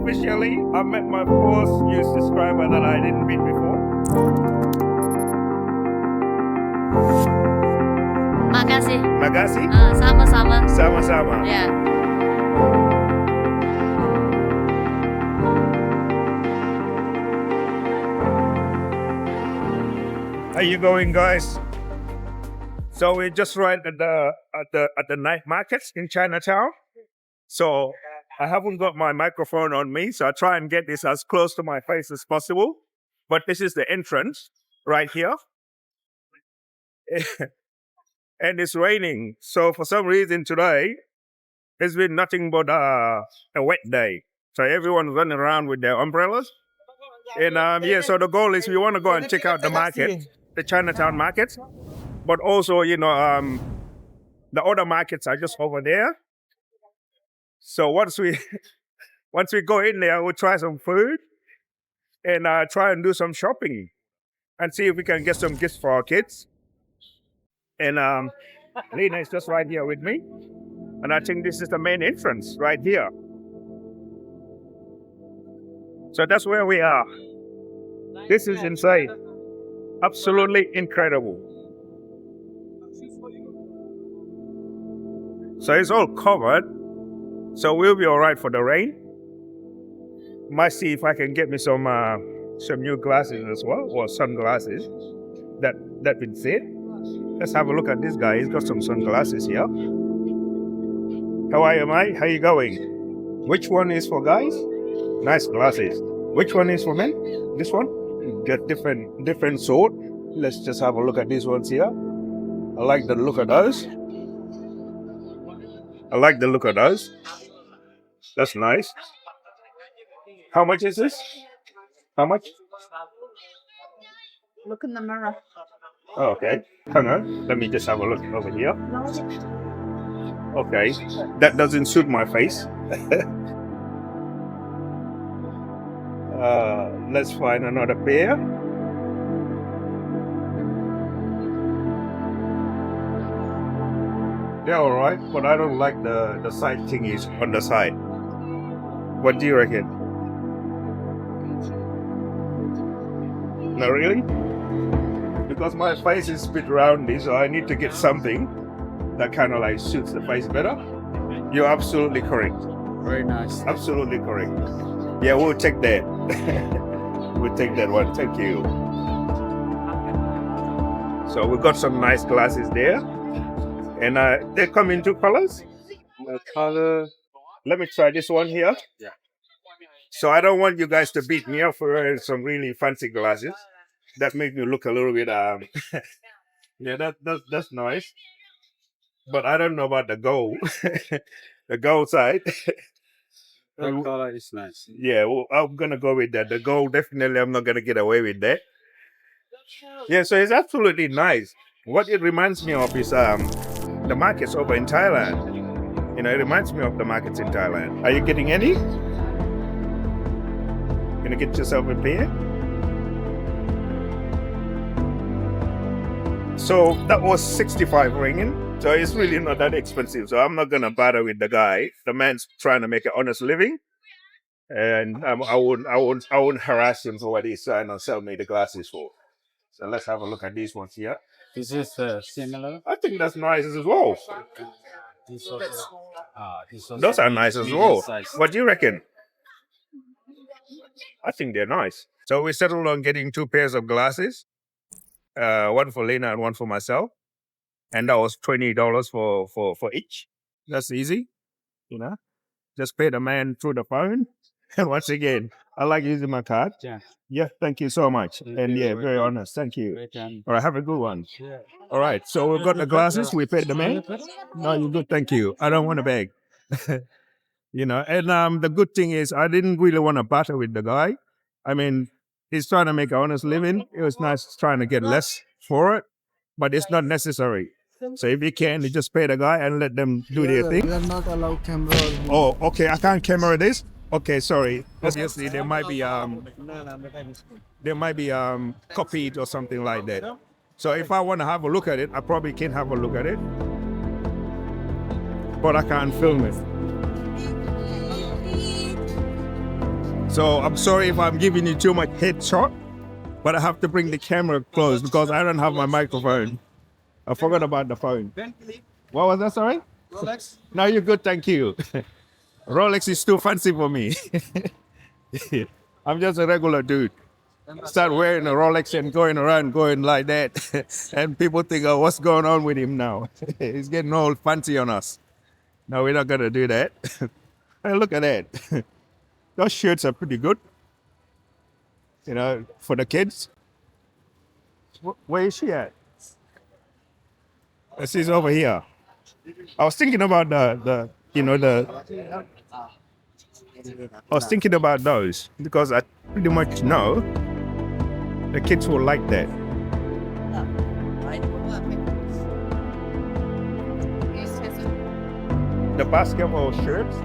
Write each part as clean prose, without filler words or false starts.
officially, I met my first new subscriber that I didn't meet before. Makasih. Nagasi? Sama-sama. Sama-sama. Yeah. How you going, guys? So we're just right at the night markets in Chinatown. So I haven't got my microphone on me, so I try and get this as close to my face as possible. But this is the entrance right here. And it's raining. So for some reason today, it's been nothing but a wet day. So everyone's running around with their umbrellas. And so the goal is we want to go and check out the market, the Chinatown market. But also, the other markets are just over there. So once we go in there, we'll try some food and try and do some shopping and see if we can get some gifts for our kids. And Lena is just right here with me. And I think this is the main entrance right here. So that's where we are. This is insane. Absolutely incredible. So it's all covered. So we'll be all right for the rain. Might see if I can get me some new glasses as well, or sunglasses. That been said. Let's have a look at this guy. He's got some sunglasses here. How are you, mate? How you going? Which one is for guys? Nice glasses. Which one is for men? This one? Got different sort. Let's just have a look at these ones here. I like the look of those. That's nice. How much is this? How much? Look in the mirror. Oh, okay. Hang on. Let me just have a look over here. Okay. That doesn't suit my face. Let's find another pair. They're alright, but I don't like the side thingies on the side. What do you reckon? Not really? Because my face is a bit roundy, so I need to get something that kind of like suits the face better. You're absolutely correct. Very nice. Absolutely correct. Yeah, we'll take that. We'll take that one. Thank you. So we got some nice glasses there. And they come in two colors. Color. Let me try this one here. Yeah. So I don't want you guys to beat me up for wearing some really fancy glasses. That makes me look a little bit yeah, that's nice. But I don't know about the gold. The gold side. The color is nice. Yeah, well, I'm gonna go with that. The gold, definitely I'm not gonna get away with that. Yeah, so it's absolutely nice. What it reminds me of is the markets over in Thailand. It reminds me of the markets in Thailand. Are you getting any? Gonna get yourself a pair? So that was 65 ringgit. So it's really not that expensive. So I'm not gonna bother with the guy. The man's trying to make an honest living, and I won't harass him for what he's trying to sell me the glasses for. So let's have a look at these ones here. This is similar. I think that's nice as well. This also, Those are nice as well. size. What do you reckon? I think they're nice. So we settled on getting two pairs of glasses, one for Lena and one for myself, and that was $20 for each. That's easy, Just pay the man through the phone. And once again, I like using my card. Yeah. Yeah, thank you so much. And you. yeah, very honest. Thank you. Welcome. All right, have a good one. Yeah. All right, so we've got the glasses. We paid the man. No, you're good. Thank you. I don't want to beg. And the good thing is I didn't really want to battle with the guy. I mean, he's trying to make an honest living. It was nice trying to get less for it, but it's not necessary. So if you can, you just pay the guy and let them do their thing. We are not allowed camera. Oh, okay. I can't camera this. Okay, sorry. Obviously, there might be copied or something like that. So if I want to have a look at it, I probably can have a look at it, but I can't film it. So I'm sorry if I'm giving you too much headshot, but I have to bring the camera close because I don't have my microphone. I forgot about the phone. What was that, sorry? Rolex. No, you're good, thank you. Rolex is too fancy for me. I'm just a regular dude. Start wearing a Rolex and going around going like that. And people think, oh, what's going on with him now? He's getting all fancy on us. No, we're not going to do that. Hey, look at that. Those shirts are pretty good. You know, for the kids. Where is she at? She's over here. I was thinking about I was thinking about those because I pretty much know the kids will like that. The basketball shirts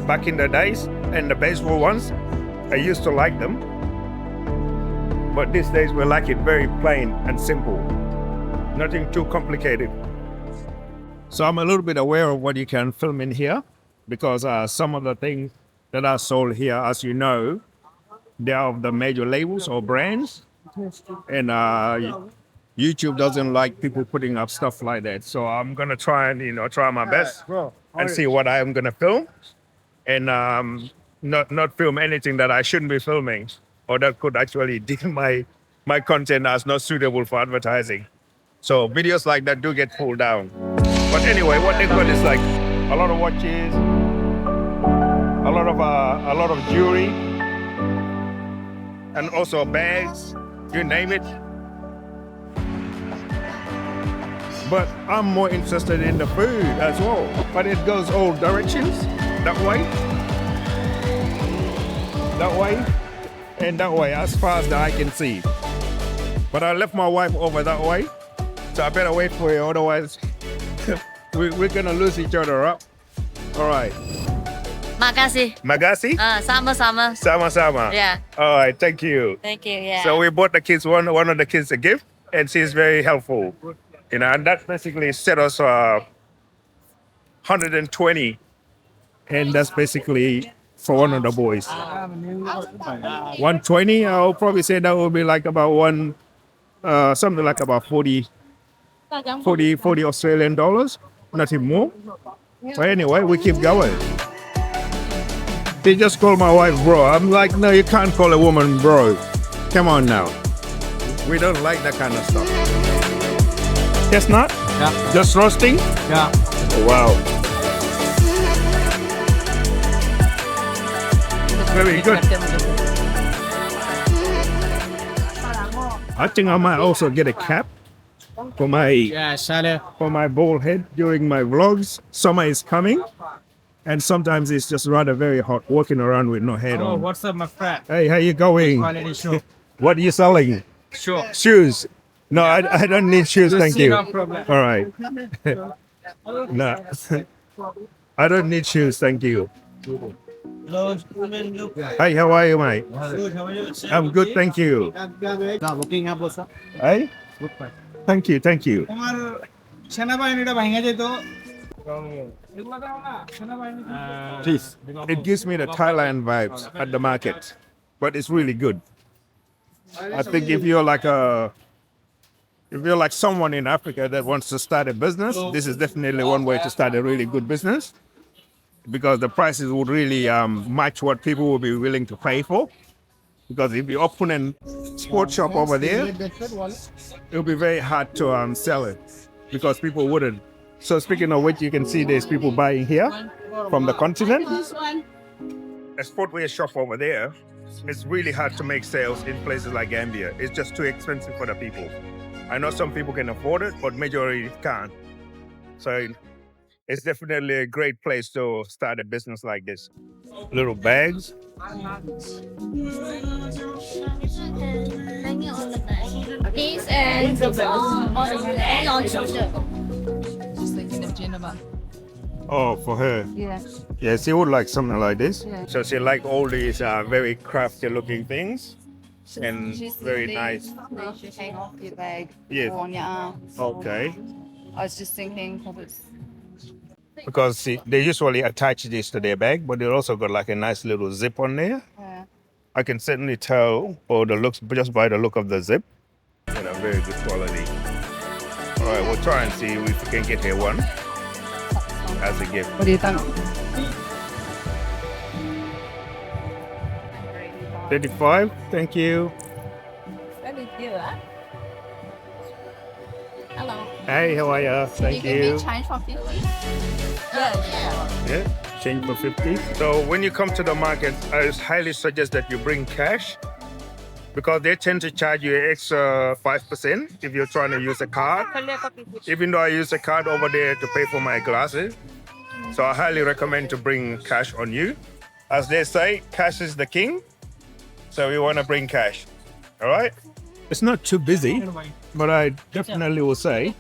back in the days and the baseball ones, I used to like them. But these days we like it very plain and simple. Nothing too complicated. So I'm a little bit aware of what you can film in here because some of the things that are sold here, as you know, they are of the major labels or brands. And YouTube doesn't like people putting up stuff like that. So I'm going to try and, try my best and see what I am going to film and not film anything that I shouldn't be filming or that could actually deem my content as not suitable for advertising. So videos like that do get pulled down. But anyway, what they got is like a lot of watches, a lot of jewelry, and also bags, you name it. But I'm more interested in the food as well. But it goes all directions, that way, and that way, as far as the eye can see. But I left my wife over that way, so I better wait for you, otherwise we're gonna lose each other up. All right. Makasih. Magasi? Sama-sama. Sama-sama. Yeah. All right, thank you. Thank you. Yeah. So we bought the kids one of the kids a gift, and she's very helpful. And that basically set us 120, and that's basically for one of the boys. 120, I'll probably say that would be like about something like about 40 Australian dollars, nothing more. But anyway, we keep going. They just call my wife bro. I'm like, no, you can't call a woman bro. Come on now. We don't like that kind of stuff. Guess not? Yeah. Just roasting? Yeah. Wow. Very good. I think I might also get a cap for my bald head during my vlogs. Summer is coming, and sometimes it's just rather very hot walking around with no head on. What's up, my friend? Hey, how you going? Quality show. What are you selling? Sure. Shoes. No, I don't need shoes, thank you. No problem. All right. No, I don't need shoes, thank you. Hello. Hey, how are you, mate? Good. How are you? I'm good, thank you. Hey? Thank you, thank you. তোমার সেনাবাহিনীটা ভাঙা যেত Please. It gives me the Thailand vibes at the market, but it's really good. I think if you're like someone in Africa that wants to start a business, this is definitely one way to start a really good business because the prices would really match what people will be willing to pay for. Because if you open a sports shop over there, it'll be very hard to sell it because people wouldn't. So speaking of which, you can see there's people buying here from the continent. A sportswear shop over there, it's really hard to make sales in places like Gambia. It's just too expensive for the people. I know some people can afford it, but majority can't. So it's definitely a great place to start a business like this. Little bags. This and on shoulder. Just thinking of Geneva. Oh, for her. Yeah. Yeah, she would like something like this. Yeah. So she like all these very crafty looking things and She's very these, nice. They should hang off your bag Yes. or on your arm. Okay. I was just thinking, Because they usually attach this to their bag, but they also got like a nice little zip on there. yeah. I can certainly tell, or the looks just by the look of the zip, very good quality. All right, we'll try and see if we can get here one as a gift. What do you think? 35, thank you. Very good. Hello. Hey, how are you? Thank Can you you. give me change for 50? Yeah. Yeah, change for 50. So when you come to the market, I highly suggest that you bring cash because they tend to charge you an extra 5% if you're trying to use a card. Even though I use a card over there to pay for my glasses. So I highly recommend to bring cash on you. As they say, cash is the king. So we want to bring cash. All right? It's not too busy, but I definitely will say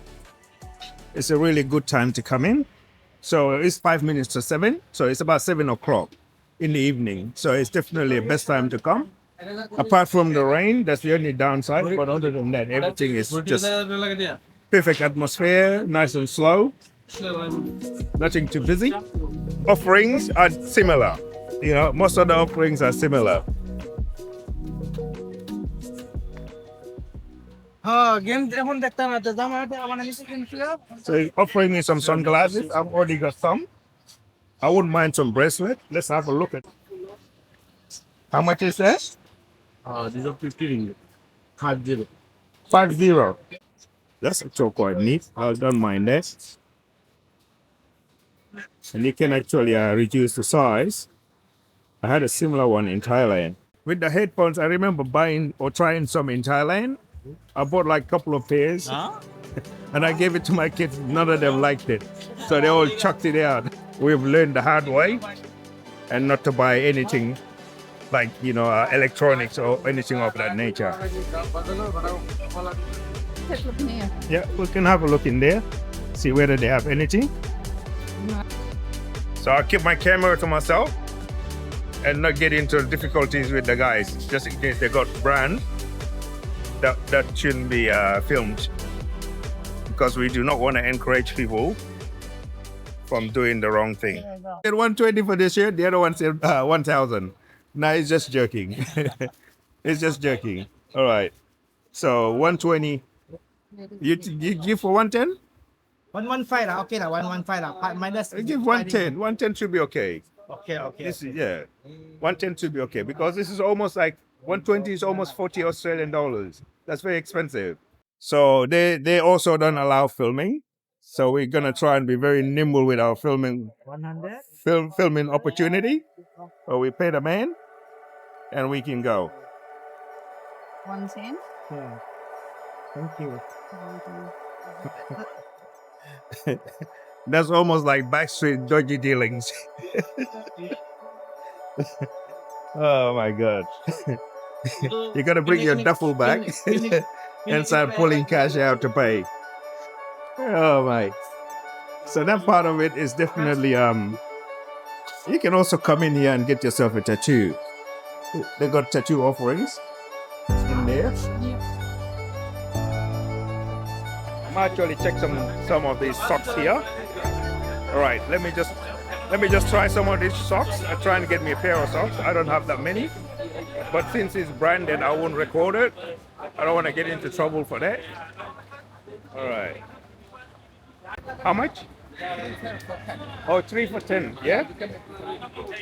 it's a really good time to come in. So it's 5 minutes to 7. So it's about 7 o'clock in the evening. So it's definitely the best time to come. Apart from the rain, that's the only downside. But other than that, everything is just perfect atmosphere, nice and slow. Nothing too busy. Offerings are similar. Most of the offerings are similar. So offering me some sunglasses. I've already got some. I wouldn't mind some bracelet. Let's have a look at. How much is that? These are 50 ringgit. 50. 50. That's actually quite neat. I don't mind that. And you can actually reduce the size. I had a similar one in Thailand. With the headphones, I remember buying or trying some in Thailand. I bought like a couple of pairs. And I gave it to my kids. None of them liked it. So they all chucked it out. We've learned the hard way and not to buy anything like, electronics or anything of that nature. Let's look in here. Yeah, we can have a look in there, see whether they have anything. So I'll keep my camera to myself and not get into difficulties with the guys, just in case they got brand that shouldn't be filmed, because we do not want to encourage people from doing the wrong thing. Get 120 for this shirt, the other one said 1,000. No, it's just joking. It's just joking. All right. So 120. You give for 110? 115 lah. Okay lah, 115 lah. Minus. Give 110. 110 should be okay. Okay. This is 110 should be okay because this is almost like 120 is almost 40 Australian dollars. That's very expensive. So they also don't allow filming. So we're gonna try and be very nimble with our filming 100. filming opportunity. So we pay the man and we can go. 110. Yeah. Thank you. That's almost like backstreet dodgy dealings. Oh my god. You gotta bring your duffel bag and start pulling cash out to pay. Oh my. So that part of it is definitely you can also come in here and get yourself a tattoo. They got tattoo offerings in there. I'm actually check some of these socks here. All right, let me just try some of these socks. I'm trying to get me a pair of socks. I don't have that many, but since it's branded, I won't record it. I don't want to get into trouble for that. All right. How much? Oh, 3 for 10. Yeah.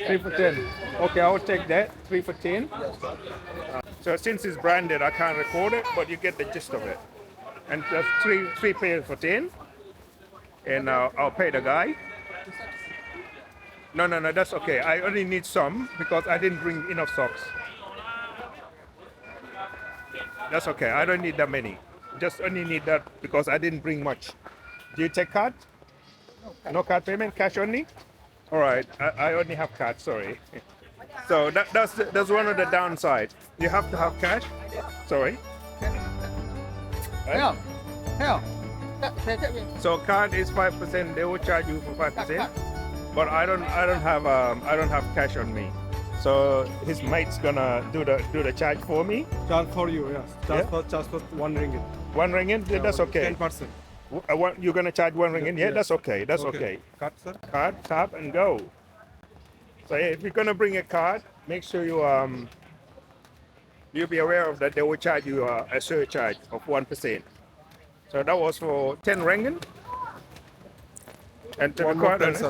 3 for 10. Okay, I'll take that. 3 for 10. So since it's branded, I can't record it, but you get the gist of it. And that's three pairs for 10. And I'll pay the guy. No, that's okay. I only need some because I didn't bring enough socks. That's okay. I don't need that many. Just only need that because I didn't bring much. Do you take card? No card payment, cash only? All right, I only have card, sorry. So that's one of the downsides. You have to have cash. Sorry. Right? So card is 5%. They will charge you for 5%. But I don't have cash on me. So his mate's gonna do the charge for me. Charge for you, yes. Charge for 1 ringgit. 1 ringgit? Yeah, that's okay. 10%. You're gonna charge 1 ringgit? Yeah, that's okay. That's okay. Card, sir. Card, tap, and go. So yeah, if you're gonna bring a card, make sure you you'll be aware of that they will charge you a surcharge of 1%. So that was for 10 ringgit. And to be quite honest,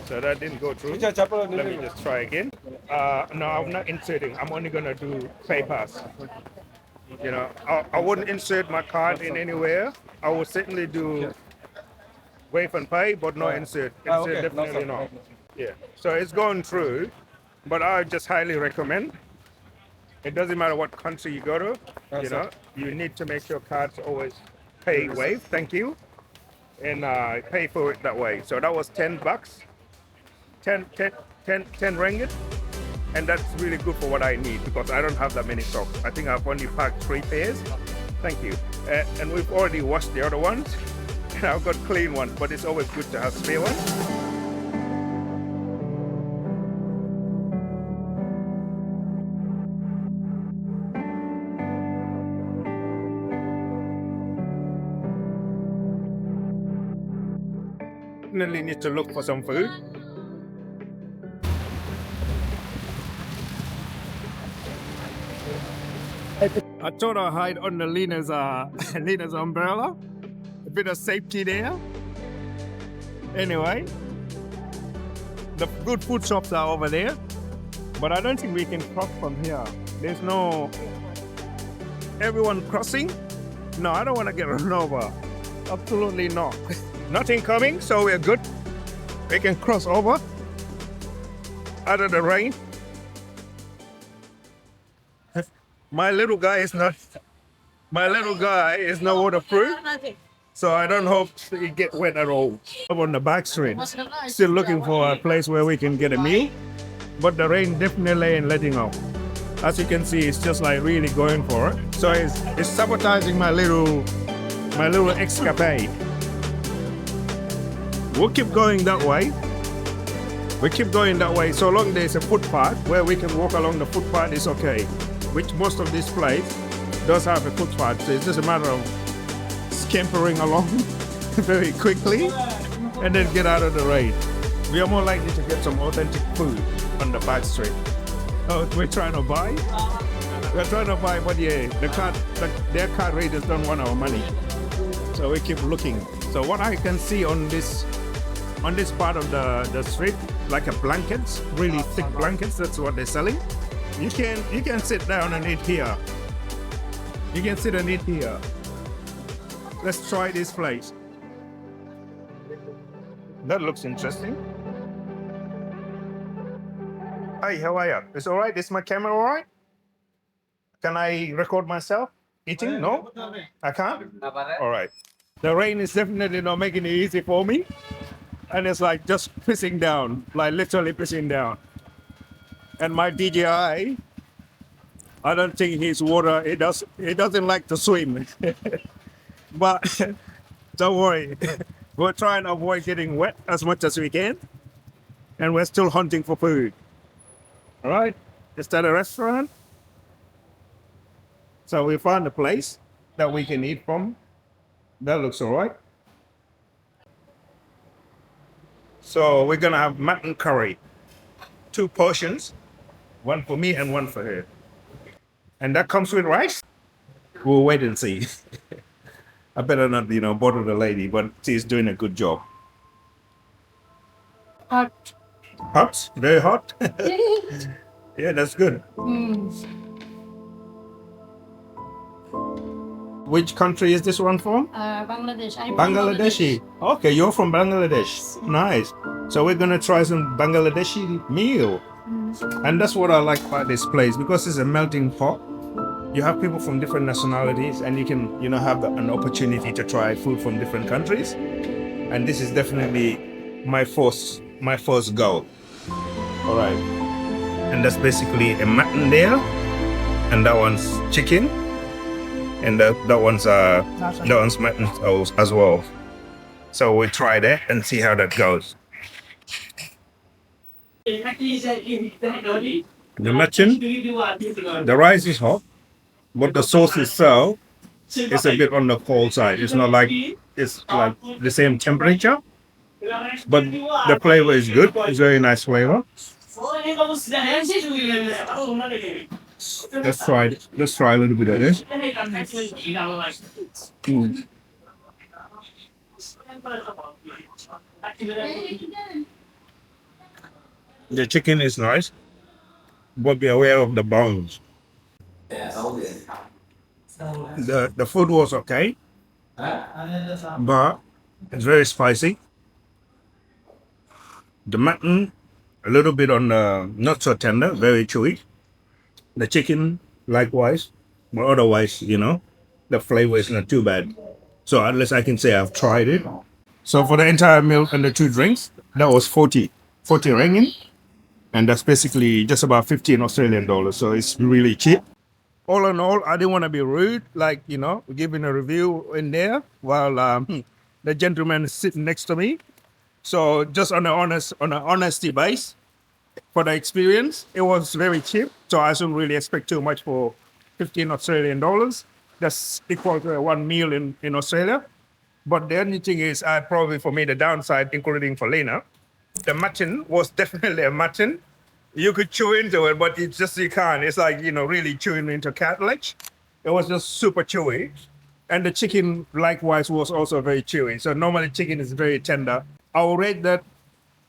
so that didn't go through. Let me just try again. No, I'm not inserting. I'm only gonna do pay pass. You know, I wouldn't insert my card in anywhere. I would certainly do wave and pay, but no insert. Insert definitely not. Yeah. So it's going through, but I just highly recommend. It doesn't matter what country you go to. You know, you need to make your cards always pay wave. Thank you. And pay for it that way. So that was $10, 10 ringgit, and that's really good for what I need because I don't have that many socks. I think I've only packed 3 pairs. Thank you. And we've already washed the other ones. And I've got clean ones, but it's always good to have spare ones. Definitely need to look for some food. I thought I'd hide under Lena's Lena's umbrella. A bit of safety there. Anyway, the good food shops are over there, but I don't think we can cross from here. There's no everyone crossing. No, I don't want to get run over. Absolutely not. Nothing coming, so we're good. We can cross over out of the rain. My little guy is not waterproof, so I don't hope he get wet at all. I'm on the back street, still looking for a place where we can get a meal, but the rain definitely ain't letting up. As you can see, it's just like really going for it. So it's sabotaging my little escapade. We'll keep going that way. We keep going that way. So long there's a footpath where we can walk along the footpath is okay. Which most of this place does have a footpath. So it's just a matter of scampering along very quickly and then get out of the rain. We are more likely to get some authentic food on the back street. Oh, we're trying to buy? We're trying to buy, but yeah, their card raiders don't want our money. So we keep looking. So what I can see on this part of the street, like a blankets, really thick blankets, that's what they're selling. You can sit down and eat here. You can sit and eat here. Let's try this place. That looks interesting. Hi, how are you? It's all right? Is my camera all right? Can I record myself eating? No? I can't? All right. The rain is definitely not making it easy for me. And it's like just pissing down, like literally pissing down. And my DJI, I don't think he's water. It doesn't like to swim. But don't worry. We're trying to avoid getting wet as much as we can. And we're still hunting for food. All right. Is that a restaurant? So we found a place that we can eat from. That looks all right. So we're gonna have mutton curry. 2 portions. One for me and one for her. And that comes with rice? We'll wait and see. I better not, bother the lady, but she's doing a good job. Hot. Hot? Very hot? Yeah, that's good. Which country is this one from? Bangladesh. I'm Bangladeshi. Okay, you're from Bangladesh. Nice. So we're gonna try some Bangladeshi meal. And that's what I like about this place, because it's a melting pot. You have people from different nationalities, and you can, have an opportunity to try food from different countries. And this is definitely my first go. All right. And that's basically a mutton there, and that one's chicken, and that one's mutton as well. So we'll try that and see how that goes. The mutton, the rice is hot, but the sauce itself is a bit on the cold side. It's not like it's like the same temperature, but the flavor is good. It's very nice flavor. Let's try it. Let's try a little bit of this. Mm. The chicken is nice, but be aware of the bones. The food was okay, but it's very spicy. The mutton, a little bit on the not so tender, very chewy. The chicken, likewise, but otherwise, the flavor is not too bad. So at least I can say I've tried it. So for the entire meal and the 2 drinks, that was 40 ringgit, and that's basically just about 15 Australian dollars. So it's really cheap. All in all, I didn't want to be rude, giving a review in there while the gentleman is sitting next to me. So just on an honesty base, for the experience, it was very cheap. So I shouldn't really expect too much for 15 Australian dollars. That's equal to 1 meal in Australia. But the only thing is, probably for me, the downside, including for Lena, the mutton was definitely a mutton. You could chew into it, but it's just you can't. It's like, really chewing into cartilage. It was just super chewy. And the chicken, likewise, was also very chewy. So normally chicken is very tender. I will rate that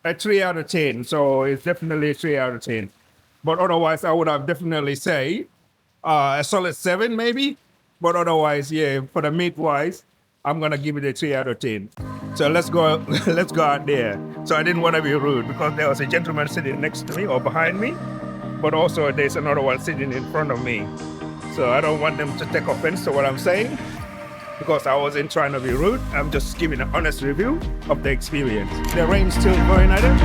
a 3 out of 10. So it's definitely a 3 out of 10. But otherwise, I would have definitely say a solid 7 maybe. But otherwise, yeah, for the meat-wise, I'm going to give it a 3 out of 10. So let's go out there. So I didn't want to be rude because there was a gentleman sitting next to me or behind me, but also there's another one sitting in front of me. So I don't want them to take offense to what I'm saying because I wasn't trying to be rude. I'm just giving an honest review of the experience. The rain's still going at it.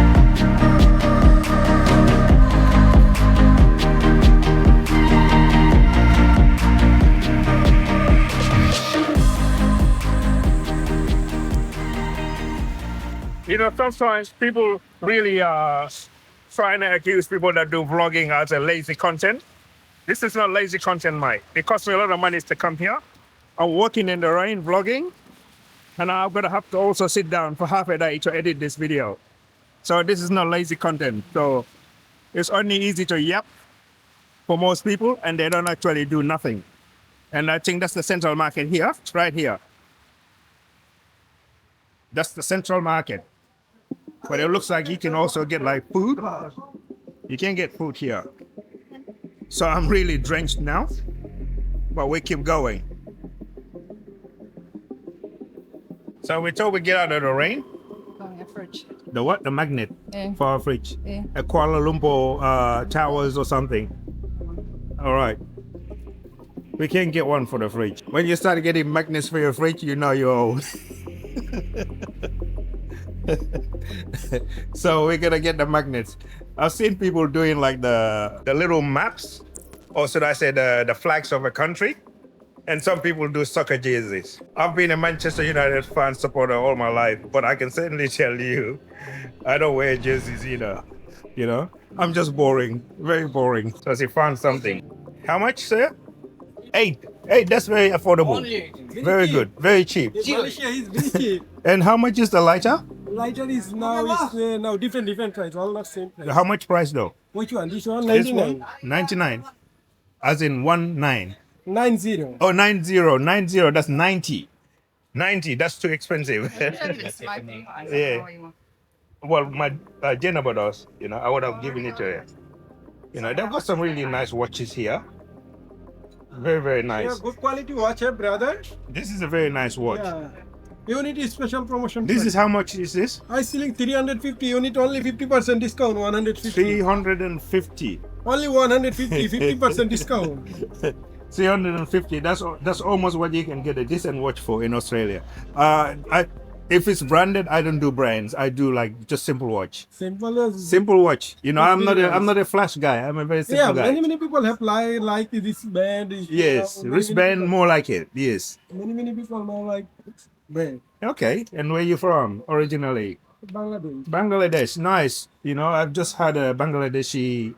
Sometimes people really trying to accuse people that do vlogging as a lazy content. This is not lazy content, mate. It costs me a lot of money to come here. I'm working in the rain vlogging, and I'm going to have to also sit down for half a day to edit this video. So this is not lazy content. So it's only easy to yap for most people, and they don't actually do nothing. And I think that's the central market here, right here. That's the central market. But it looks like you can also get like food. You can get food here. So I'm really drenched now, but we keep going. So we thought we'd get out of the rain. Going a fridge. The what? The magnet for our fridge. Yeah. A Kuala Lumpur towers or something. All right. We can get one for the fridge. When you start getting magnets for your fridge, you know you're old. So we're gonna get the magnets. I've seen people doing like the little maps, or should I say the flags of a country, and some people do soccer jerseys. I've been a Manchester United fan supporter all my life, but I can certainly tell you, I don't wear jerseys either. I'm just boring, very boring. So she found something. How much, sir? 8. That's very affordable. Very good, very cheap. Malaysia is very cheap. And how much is the lighter? Lighter is now different price, all not same price. How much price though? Which one? This one, This 99. one? 99. As in 19. 90. Oh, 90. That's 90. 90. That's too expensive. Yeah. Well, my Jennifer does. I would have given it to her. They've got some really nice watches here. Very, very Yeah, nice. good quality watch, brother. This is a very nice watch. Yeah. Unit is special promotion. This is how much is this? I selling 350 unit, only 50% discount, 150. 350. Only 150, 50% discount. 350. That's almost what you can get a decent watch for in Australia. If it's branded, I don't do brands. I do like just simple watch. Simple watch. I'm not a flash guy. I'm a very simple guy. Many people have like this band. Yes, wristband more like it. Yes. Many people know like band. Okay. And where you from originally? Bangladesh. Bangladesh. Nice. I've just had a Bangladeshi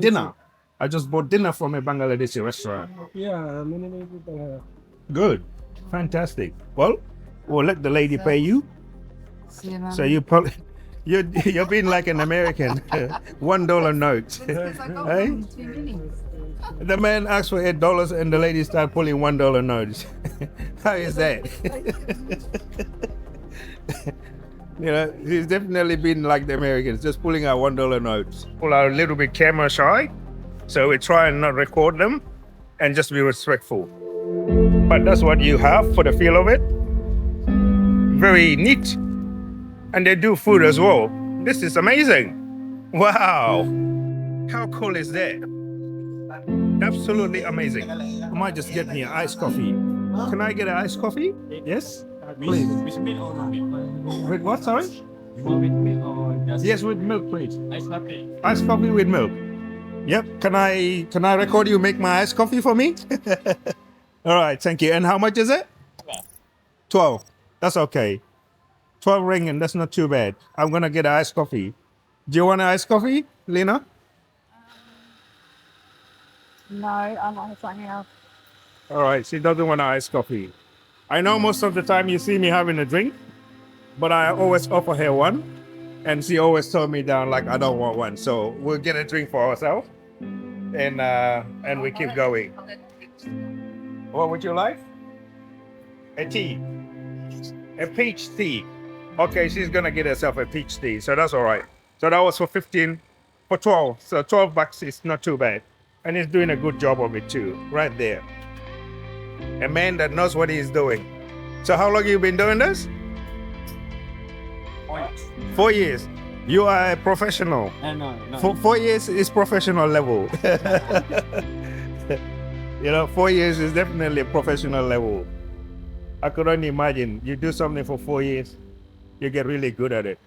dinner. I just bought dinner from a Bangladeshi restaurant. Yeah, many people have. Good. Fantastic. Well, we'll let the lady pay you. So you're being like an American. $1 note. Hey? The man asked for $8 and the lady started pulling $1 notes. How is that? You know, he's definitely been like the Americans, just pulling out $1 notes. People are a little bit camera shy, so we try and not record them and just be respectful. But that's what you have for the feel of it. Very neat. And they do food as well. This is amazing. Wow. How cool is that? Absolutely amazing. I might just get me an iced coffee. Can I get an iced coffee? Yes? Please. With milk or no milk? With what, sorry? You want with milk or just Yes, with milk, please. iced latte? Iced coffee with milk. Yep. Can I record you make my iced coffee for me? All right, thank you. And how much is it? 12. That's okay. 12 ringgit, that's not too bad. I'm gonna get an iced coffee. Do you want an iced coffee, Lena? No, I'm not something else. All right, she doesn't want an iced coffee. I know most of the time you see me having a drink, but I always offer her one, and she always told me down like I don't want one. So we'll get a drink for ourselves, and we keep going. What would you like? A tea, a peach tea. Okay, she's gonna get herself a peach tea, so that's all right. So that was for 15, for 12. So 12 bucks is not too bad, and he's doing a good job of it too, right there. A man that knows what he's doing. So how long you been doing this? 4 years. You are a professional. No. 4 years is professional level. You know, 4 years is definitely a professional level. I could only imagine you do something for 4 years, you get really good at it.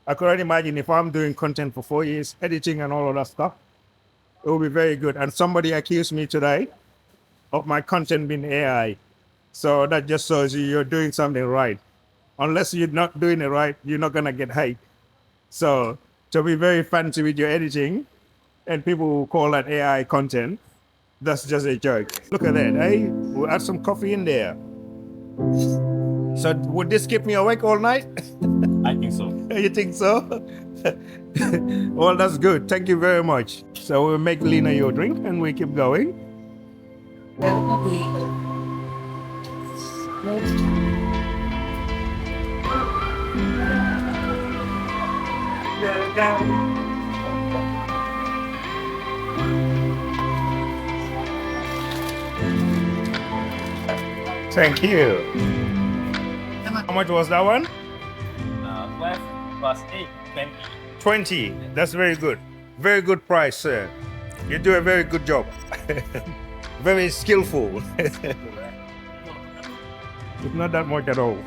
I could only imagine if I'm doing content for 4 years, editing and all of that stuff, it will be very good. And somebody accused me today of my content being AI. So that just shows you you're doing something right. Unless you're not doing it right, you're not gonna get hate. So to be very fancy with your editing, and people will call that AI content, that's just a joke. Look at that, eh? We'll add some coffee in there. So would this keep me awake all night? I think so. You think so? Well, that's good. Thank you very much. So we'll make Lena your drink and we keep going. Thank you. How much was that one? 12 plus 8, 20. 20. That's very good. Very good price, sir. You do a very good job. Very skillful. It's not that much at all.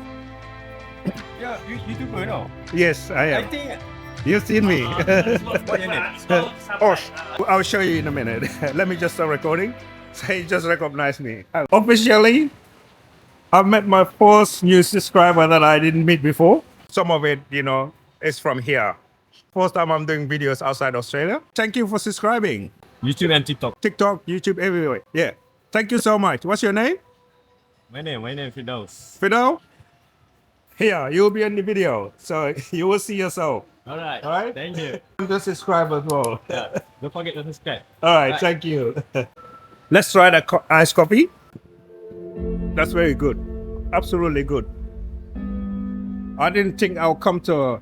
Yeah, you do good, no? Yes, I am. I think. You've seen me. What's your name? Oh, I'll show you in a minute. Let me just start recording. So you just recognize me. Officially, I've met my first new subscriber that I didn't meet before. Some of it, you know, is from here. First time I'm doing videos outside Australia. Thank you for subscribing. YouTube and TikTok. TikTok, YouTube, everywhere. Yeah. Thank you so much. What's your name? My name Firdaus. Fido? Here, you'll be in the video. So you will see yourself. All right. All right. Thank you. Just subscribe as well. Yeah. Don't forget to subscribe. All right, thank you. Let's try the iced coffee. That's very good. Absolutely good. I didn't think I'll come to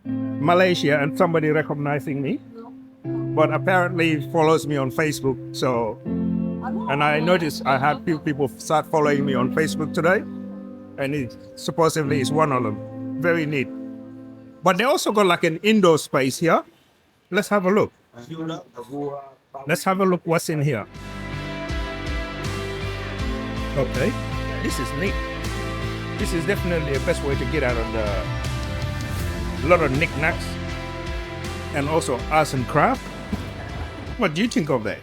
Malaysia and somebody recognizing me, but apparently it follows me on Facebook. So, and I noticed I had few people start following me on Facebook today, and it supposedly is one of them. Very neat. But they also got like an indoor space here. Let's have a look. Let's have a look what's in here. Okay, this is neat. This is definitely the best way to get out of a lot of knickknacks and also arts and craft. What do you think of that?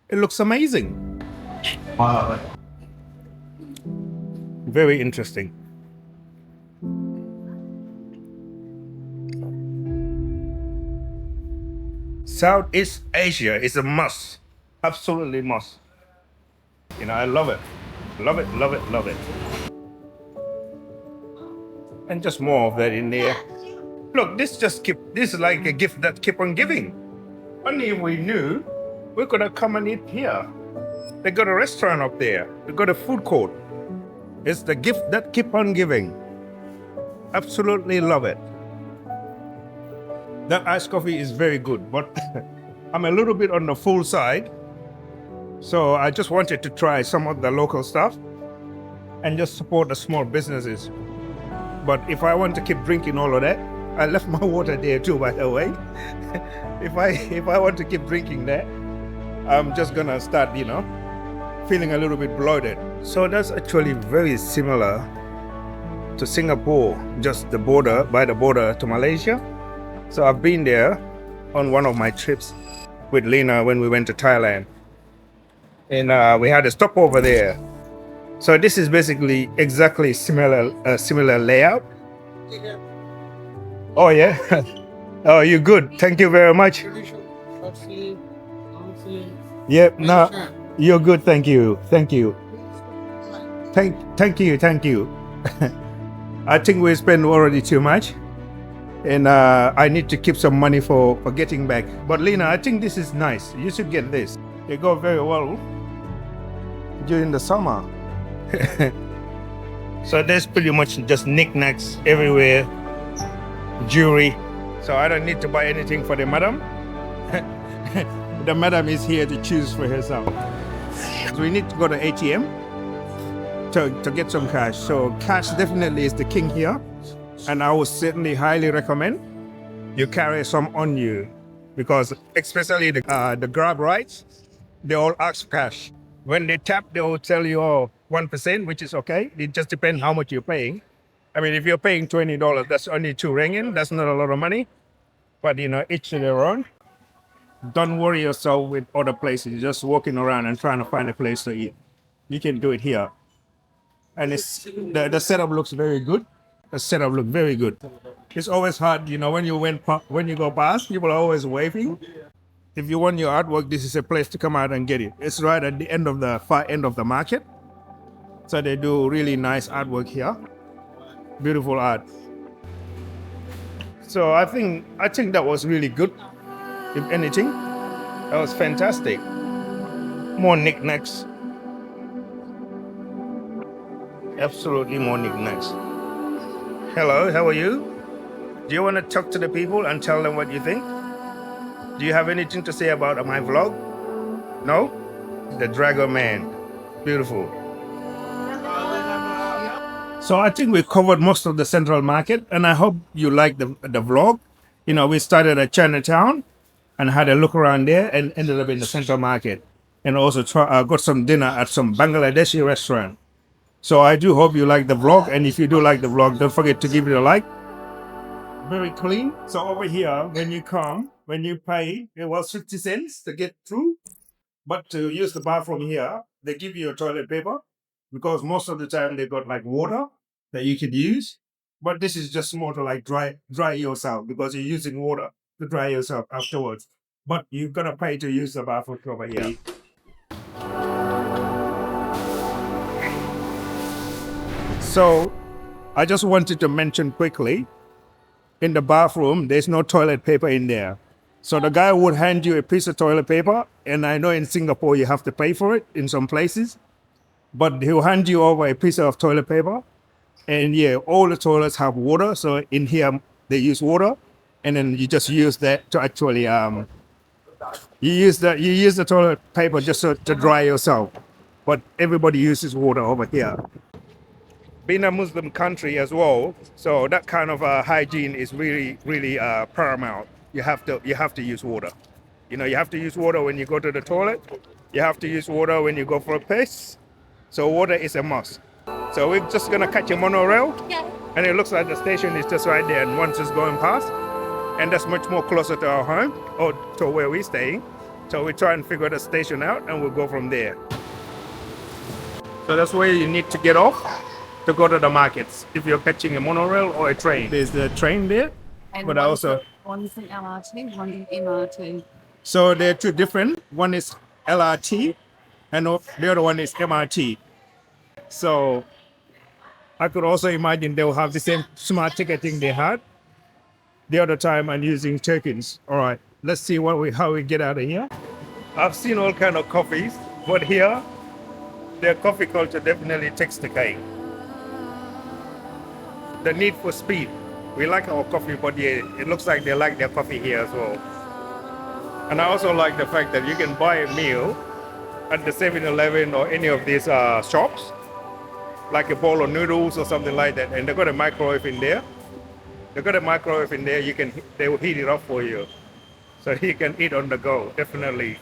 It looks amazing. Wow. Very interesting. Southeast Asia is a must. Absolutely must. You know, I love it. Love it, love it, love it. And just more of that in there. Look, this is like a gift that keep on giving. Only if we knew we could have come and eat here. They got a restaurant up there. They got a food court. It's the gift that keep on giving. Absolutely love it. That iced coffee is very good, but I'm a little bit on the full side. So I just wanted to try some of the local stuff and just support the small businesses. But if I want to keep drinking all of that, I left my water there too, by the way. if I want to keep drinking that, I'm just gonna start, feeling a little bit bloated. So that's actually very similar to Singapore, just by the border to Malaysia. So I've been there on one of my trips with Lena when we went to Thailand. And we had a stopover there. So this is basically exactly similar layout. Oh yeah. Oh, you're good. Thank you very much. Yep. No, you're good. Thank you. Thank you. Thank you. I think we spent already too much, and I need to keep some money for getting back. But Lena, I think this is nice. You should get this. They go very well during the summer. So there's pretty much just knickknacks everywhere, jewelry. So I don't need to buy anything for the madam. The madam is here to choose for herself. So we need to go to ATM to get some cash. So cash definitely is the king here. And I would certainly highly recommend you carry some on you, because especially the Grab rides, they all ask cash. When they tap, they will tell you, 1%, which is okay. It just depends how much you're paying. I mean, if you're paying $20, that's only 2 ringgit. That's not a lot of money. But, each to their own. Don't worry yourself with other places. Just walking around and trying to find a place to eat. You can do it here. And the setup looks very good. The setup looks very good. It's always hard, when you go past, people are always waving. If you want your artwork, this is a place to come out and get it. It's right at the end of the far end of the market. So they do really nice artwork here. Beautiful art. So I think that was really good. If anything, that was fantastic. More knickknacks. Absolutely more knickknacks. Hello, how are you? Do you want to talk to the people and tell them what you think? Do you have anything to say about my vlog? No? The Dragon Man. Beautiful. So I think we covered most of the central market, and I hope you like the vlog. We started at Chinatown and had a look around there and ended up in the central market, and also got some dinner at some Bangladeshi restaurant. So I do hope you like the vlog, and if you do like the vlog, don't forget to give it a like. Very clean. So over here, when you pay, it was 50 cents to get through. But to use the bathroom here, they give you a toilet paper, because most of the time they got like water that you could use. But this is just more to like dry yourself, because you're using water to dry yourself afterwards. But you've got to pay to use the bathroom over here. So I just wanted to mention quickly, in the bathroom, there's no toilet paper in there. So the guy would hand you a piece of toilet paper, and I know in Singapore you have to pay for it in some places, but he'll hand you over a piece of toilet paper, and yeah, all the toilets have water. So in here they use water, and then you just use that to actually you use the toilet paper just to dry yourself. But everybody uses water over here. Being a Muslim country as well, so that kind of hygiene is really paramount. You have to use water. You have to use water when you go to the toilet. You have to use water when you go for a piss. So water is a must. So we're just gonna catch a monorail, and it looks like the station is just right there, and once it's going past, and that's much more closer to our home or to where we're staying. So we try and figure the station out, and we'll go from there. So that's where you need to get off to go to the markets if you're catching a monorail or a train. There's the train there, but also one is an LRT, one is MRT. so they're two different. One is LRT, and the other one is MRT. So I could also imagine they'll have the same smart ticketing they had the other time and using tokens. All right, let's see how we get out of here. I've seen all kind of coffees, but here, their coffee culture definitely takes the cake. The need for speed. We like our coffee, but yeah, it looks like they like their coffee here as well. And I also like the fact that you can buy a meal at the 7-Eleven or any of these shops, like a bowl of noodles or something like that, and they got a microwave in there. They got a microwave in there. They will heat it up for you, so you can eat on the go. Definitely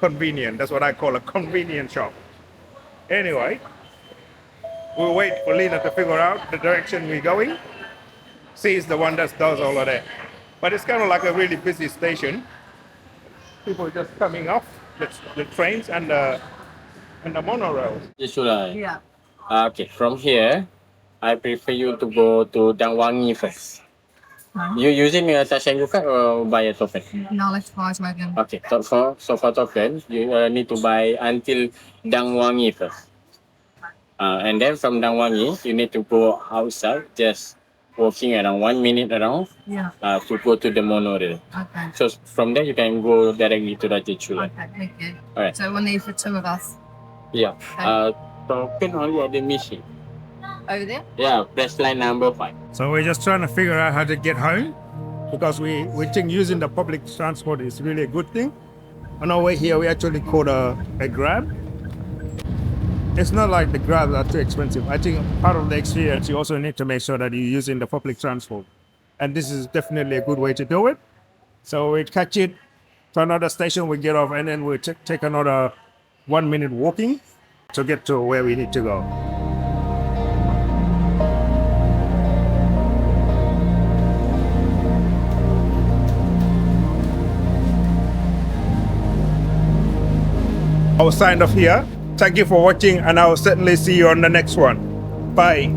convenient. That's what I call a convenient shop. Anyway, we'll wait for Lena to figure out the direction we're going. She's the one that does all of that. But it's kind of like a really busy station. People just coming off the trains and the monorail. July. Yeah. Okay, from here, I prefer you to go to Dangwangi first. You using a touch and go card or buy a token? No, let's buy token. Okay, so for token, you need to buy until Dangwangi first. And then from Dangwangi, you need to go outside, just walking around 1 minute around Yeah. to go to the monorail. Okay. So from there, you can go directly to Raja Chula. Okay, thank you. Alright. So we'll need for two of us. Yeah. Token only at the machine. Over there? Yeah, press line number 5. So we're just trying to figure out how to get home because we think using the public transport is really a good thing. On our way here, we actually called a Grab. It's not like the Grabs are too expensive. I think part of the experience, you also need to make sure that you're using the public transport. And this is definitely a good way to do it. So we catch it to another station, we get off, and then we take another 1 minute walking to get to where we need to go. I will sign off here. Thank you for watching, and I will certainly see you on the next one. Bye.